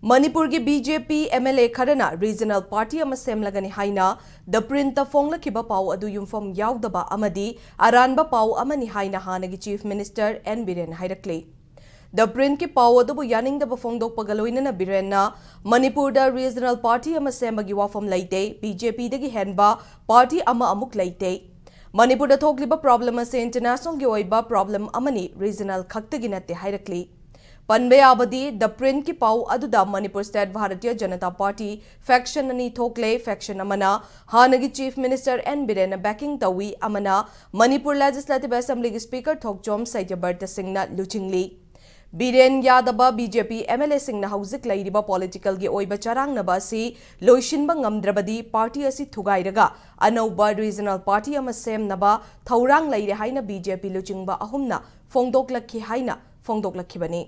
Manipur की BJP MLA Kharna regional party ama semlagani haina the print the phongla kiba pau adu yumfom yaudaba amadi aranba pau amani haina hanagi chief minister N BIREN hairakle the print ki pau adu bu yaning da phongdok pagaloina na BIREN na Manipur da regional party ama sembagi wafam laite BJP dagi henba party ama amuk laite Manipur da thokliba problem ase international gi oiba problem amani regional khaktagi natte hairakle Panbayabadi, the print ki pau aduda Manipur State Bharatiya Janata Party faction ani thokle faction amana hanagi chief minister N BIREN backing tawi amana Manipur Legislative Assembly speaker Thokjom Saityabarta Singhna luchingli BIREN yadaba BJP MLA Singhna hauzik lairiba political gi oiba charang nabasi loishinba ngamdrabadi party asi thugairaga anauba regional party ama semnaba thaurang laire haina BJP luchingba ahumna phongdoklakhi haina phongdoklakhibani